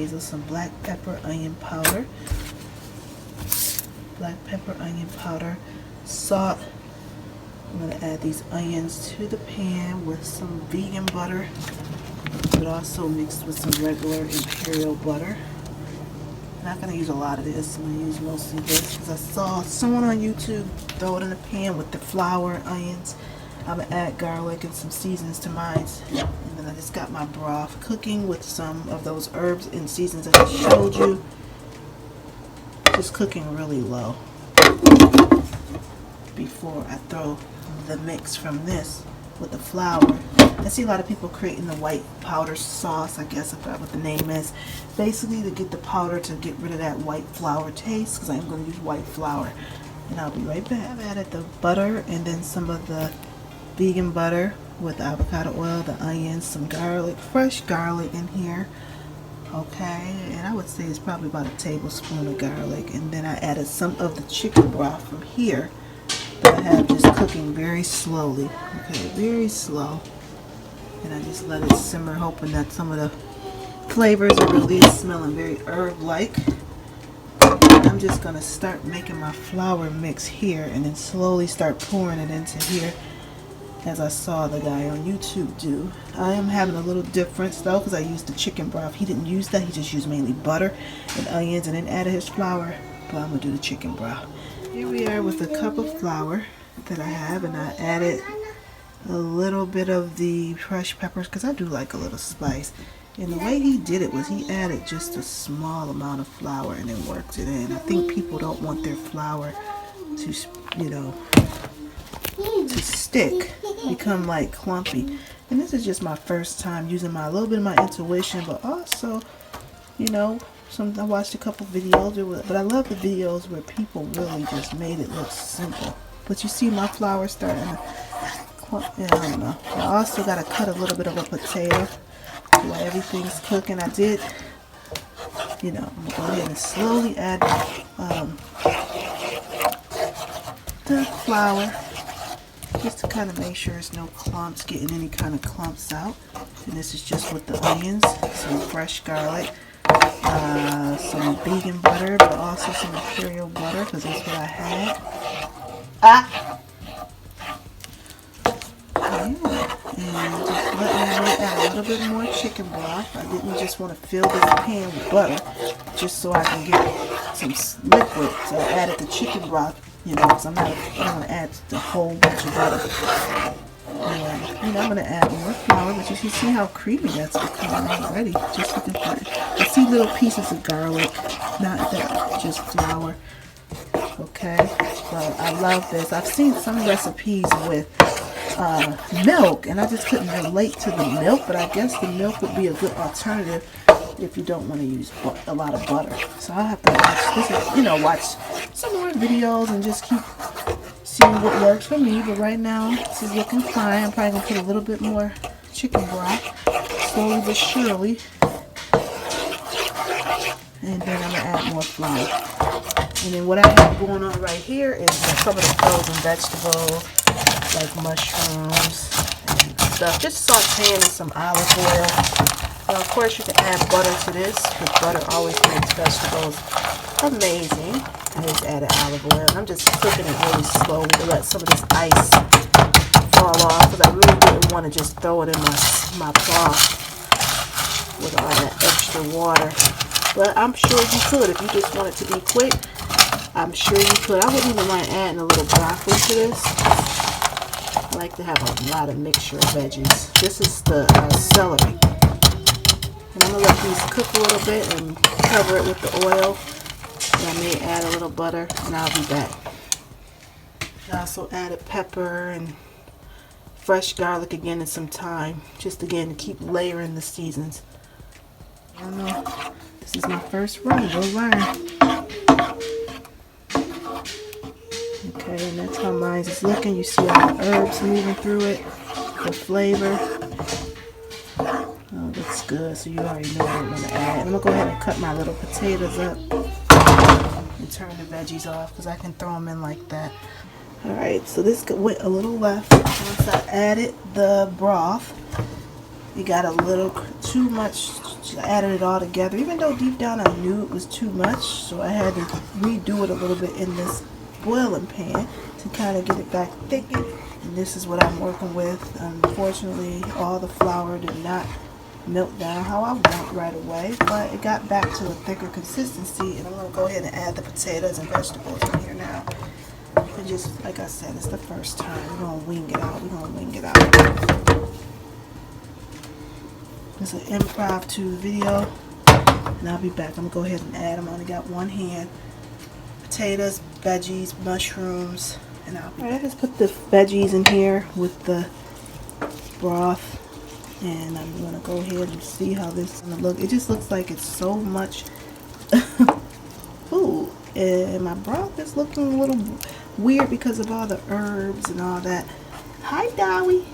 basil, some black pepper, onion powder, salt. I'm going to add these onions to the pan with some vegan butter, but also mixed with some regular imperial butter. I'm not going to use a lot of this. I'm going to use mostly this because I saw someone on YouTube throw it in a pan with the flour and onions. I'm going to add garlic and some seasonings to mine. And then I just got my broth cooking with some of those herbs and seasonings that I showed you. Just cooking really low before I throw the mix from this with the flour. I see a lot of people creating the white powder sauce, I guess, if that's what the name is. Basically to get the powder to get rid of that white flour taste, because I'm going to use white flour. And I'll be right back. I've added the butter and then some of the vegan butter with avocado oil, the onions, some garlic, fresh garlic in here. Okay, and I would say it's probably about a tablespoon of garlic. And then I added some of the chicken broth from here that I have just cooking very slowly. Okay, very slow. And I just let it simmer, hoping that some of the flavors are really smelling very herb-like. I'm just going to start making my flour mix here and then slowly start pouring it into here as I saw the guy on YouTube do. I am having a little difference though because I used the chicken broth. He didn't use that. He just used mainly butter and onions and then added his flour. But I'm going to do the chicken broth. Here we are with a cup of flour that I have, and I added a little bit of the fresh peppers because I do like a little spice. And the way he did it was he added just a small amount of flour and then worked it in. I think people don't want their flour to, you know, to stick, become like clumpy. And this is just my first time using a little bit of my intuition, but also, you know, I watched a couple videos, but I love the videos where people really just made it look simple. But you see my flour starting to clump. Yeah, I don't know. I also got to cut a little bit of a potato while everything's cooking. I did, you know, I'm going to go ahead and slowly add the flour just to kind of make sure there's no clumps, getting any kind of clumps out. And this is just with the onions, some fresh garlic, some vegan butter, but also some imperial butter because that's what I had. And just let me add a little bit more chicken broth. I didn't just want to fill this pan with butter just so I can get some liquid. So I added the chicken broth, you know, because I don't want to add a whole bunch of butter. And, you know, I'm going to add more flour, but you can see how creamy that's becoming already. Just looking for it. I see little pieces of garlic, not that, just flour. Okay, so I love this. I've seen some recipes with milk, and I just couldn't relate to the milk, but I guess the milk would be a good alternative if you don't want to use a lot of butter. So I'll have to watch this, you know, watch some more videos and just keep seeing what works for me. But right now, this is looking fine. I'm probably going to put a little bit more chicken broth, slowly but surely. And then I'm going to add more flour. And then what I have going on right here is some of the frozen vegetables, like mushrooms and stuff. Just sauteing in some olive oil. Now, of course, you can add butter to this, because butter always makes vegetables amazing. I just added olive oil. And I'm just cooking it really slowly to let some of this ice fall off, because I really didn't want to just throw it in my broth with all that extra water. But I'm sure you could if you just want it to be quick. I'm sure you could. I wouldn't even mind adding a little broccoli to this. I like to have a lot of mixture of veggies. This is the celery. And I'm going to let these cook a little bit and cover it with the oil. And I may add a little butter, and I'll be back. I also added pepper and fresh garlic again and some thyme. Just again to keep layering the seasons. I don't know. This is my first run. We'll learn. Okay, and that's how mine is looking. You see all the herbs moving through it, the flavor. Oh, that's good. So you already know what I'm going to add. I'm going to go ahead and cut my little potatoes up and turn the veggies off because I can throw them in like that. Alright, so this went a little left. Once I added the broth, it got a little too much. I added it all together, even though deep down I knew it was too much, so I had to redo it a little bit in this boiling pan to kind of get it back thickened. And this is what I'm working with. Unfortunately, all the flour did not melt down how I want right away, but it got back to a thicker consistency. And I'm going to go ahead and add the potatoes and vegetables in here now. And just like I said, it's the first time. We're going to wing it out. We're going to wing it out. It's an improv 2 video, and I'll be back. I'm going to go ahead and add them. I only got one hand. Potatoes, veggies, mushrooms, and I'll be back. I just put the veggies in here with the broth, and I'm going to go ahead and see how this is going to look. It just looks like it's so much food, and my broth is looking a little weird because of all the herbs and all that. Hi, Dowie.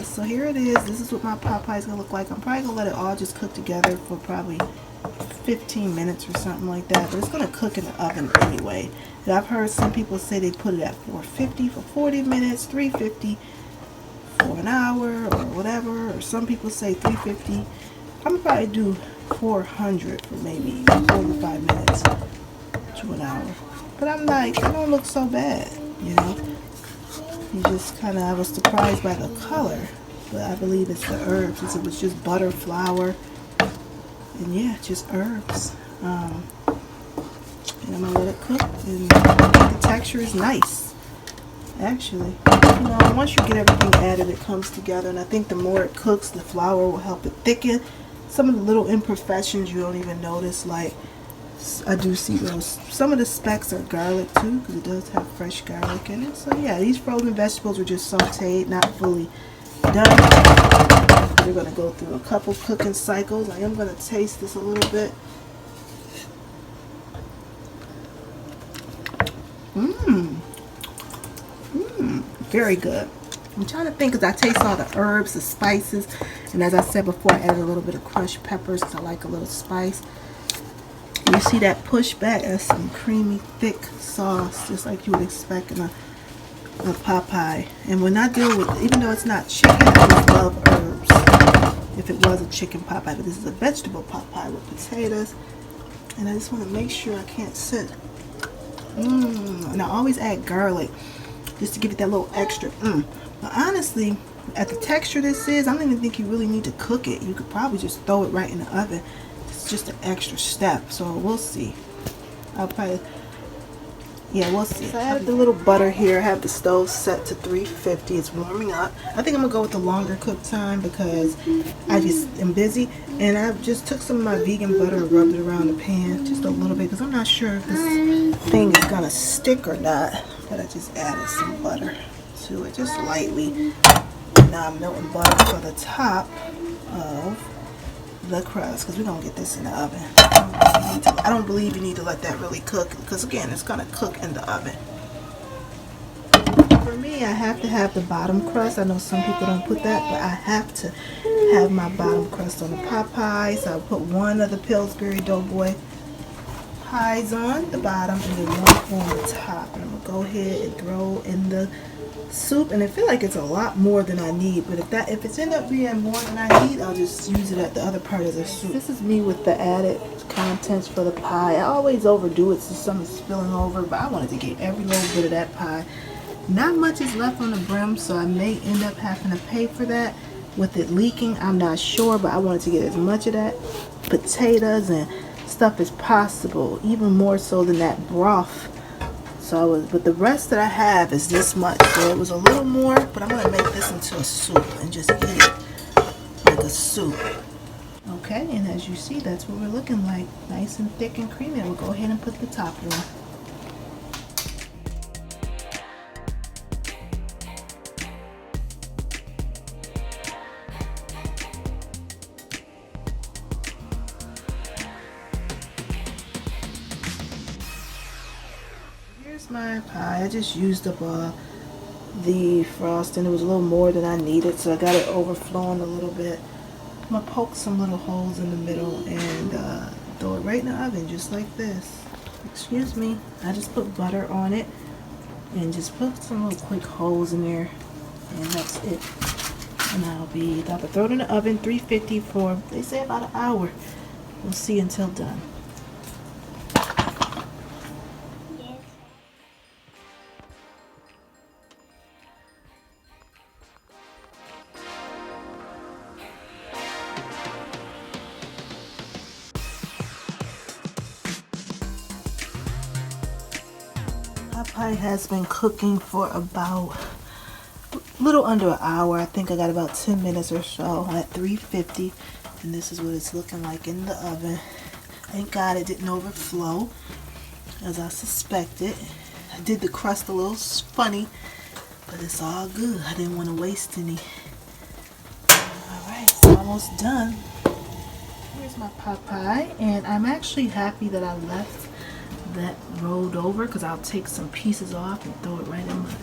So here it is. This is what my pot pie is going to look like. I'm probably going to let it all just cook together for probably 15 minutes or something like that. But it's going to cook in the oven anyway. And I've heard some people say they put it at 450 for 40 minutes, 350 for an hour or whatever. Or some people say 350. I'm going to probably do 400 for maybe 45 minutes to an hour. But I'm like, it don't look so bad, you know. You just kind of, I was surprised by the color, but I believe it's the herbs. It was just butter, flour, and yeah, just herbs. And I'm gonna let it cook, and the texture is nice. Actually, you know, once you get everything added, it comes together, and I think the more it cooks, the flour will help it thicken. Some of the little imperfections you don't even notice, like I do see those. Some of the specks are garlic too, because it does have fresh garlic in it. So yeah, these frozen vegetables are just sauteed, not fully done. We're going to go through a couple cooking cycles. I am going to taste this a little bit. Very good. I'm trying to think, because I taste all the herbs, the spices, and as I said before, I added a little bit of crushed peppers because I like a little spice. You see that push back? That's some creamy, thick sauce, just like you would expect in a pot pie. And when I deal with, even though it's not chicken, I just love herbs. If it was a chicken pot pie, but this is a vegetable pot pie with potatoes. And I just want to make sure I can't sit. And I always add garlic just to give it that little extra. But honestly, at the texture this is, I don't even think you really need to cook it. You could probably just throw it right in the oven. Just an extra step, so we'll see. I'll probably, yeah, we'll see. So I added the little butter here. I have the stove set to 350. It's warming up. I think I'm gonna go with the longer cook time because I just am busy, and I just took some of my vegan butter and rubbed it around the pan just a little bit because I'm not sure if this thing is gonna stick or not. But I just added some butter to it, just lightly. Now I'm melting butter for the top of the crust because we're gonna get this in the oven. I don't believe you need to let that really cook because again, it's gonna cook in the oven. For me, I have to have the bottom crust. I know some people don't put that, but I have to have my bottom crust on the pot pie. So I'll put one of the Pillsbury Doughboy pies on the bottom and then one on the top. And I'm gonna go ahead and throw in the soup, and I feel like it's a lot more than I need, but if it's end up being more than I need, I'll just use it at the other part of the soup. This is me with the added contents for the pie. I always overdo it so something's spilling over, but I wanted to get every little bit of that pie. Not much is left on the brim, so I may end up having to pay for that with it leaking. I'm not sure, but I wanted to get as much of that potatoes and stuff as possible, even more so than that broth. So but the rest that I have is this much, so it was a little more, but I'm going to make this into a soup and just eat it like a soup. Okay, and as you see, that's what we're looking like, nice and thick and creamy. We'll go ahead and put the top on. My pie. I just used up the frosting. It was a little more than I needed, so I got it overflowing a little bit. I'm gonna poke some little holes in the middle and throw it right in the oven just like this. Excuse me. I just put butter on it and just put some little quick holes in there, and that's it. And I'll be about to throw it in the oven, 350 for, they say, about an hour. We'll see until done. Pot pie has been cooking for about a little under an hour. I think I got about 10 minutes or so at 350, and this is what it's looking like in the oven. Thank God it didn't overflow as I suspected. I did the crust a little funny, but it's all good. I didn't want to waste any. Alright, it's almost done. Here's my pot pie, and I'm actually happy that I left that rolled over because I'll take some pieces off and throw it right in my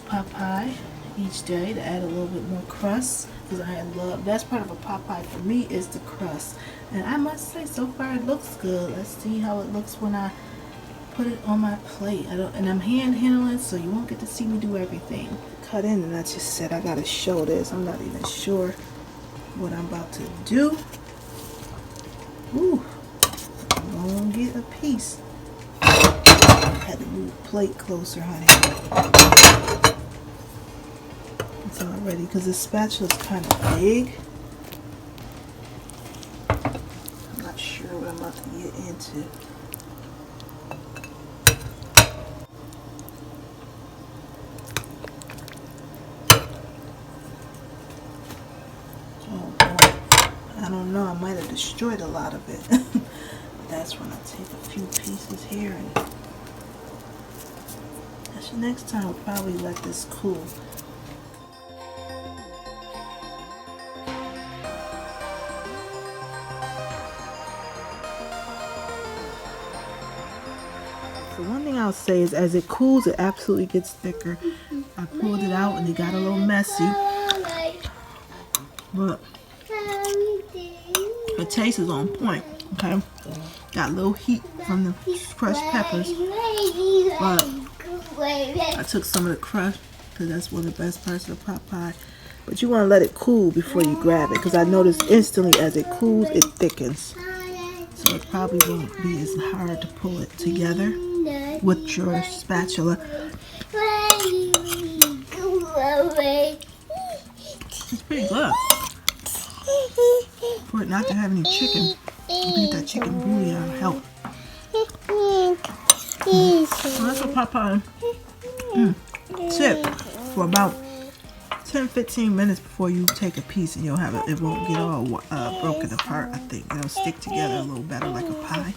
pot pie each day to add a little bit more crust, because I love, best part of a pot pie for me is the crust. And I must say, so far it looks good. Let's see how it looks when I put it on my plate. And I'm hand handling, so you won't get to see me do everything. Cut in, and I just said I gotta show this. I'm not even sure what I'm about to do. Ooh, I'm gonna get a piece. Had to move the plate closer, honey. It's all ready because the spatula's kind of big. I'm not sure what I'm about to get into. Oh boy, I don't know. I might have destroyed a lot of it. That's when I take a few pieces here and next time I'll probably let this cool. So one thing I'll say is as it cools, it absolutely gets thicker. I pulled it out and it got a little messy, but the taste is on point. Okay, got a little heat from the crushed peppers, but I took some of the crust because that's one of the best parts of the pot pie. But you want to let it cool before you grab it, because I noticed instantly as it cools, it thickens. So it probably won't be as hard to pull it together with your spatula. It's pretty good. For it not to have any chicken, I think that chicken bouillon will help. So that's what pot pie sit for about 10-15 minutes before you take a piece, and you'll have it. It won't get all broken apart. I think it'll stick together a little better like a pie.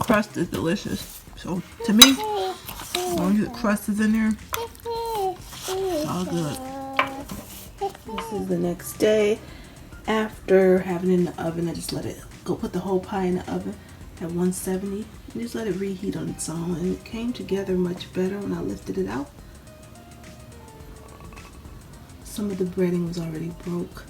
Crust is delicious. So to me, as long as the crust is in there, it's all good. This is the next day after having it in the oven. I just let it go. Put the whole pie in the oven at 170 and just let it reheat on its own, and it came together much better when I lifted it out. Some of the breading was already broke,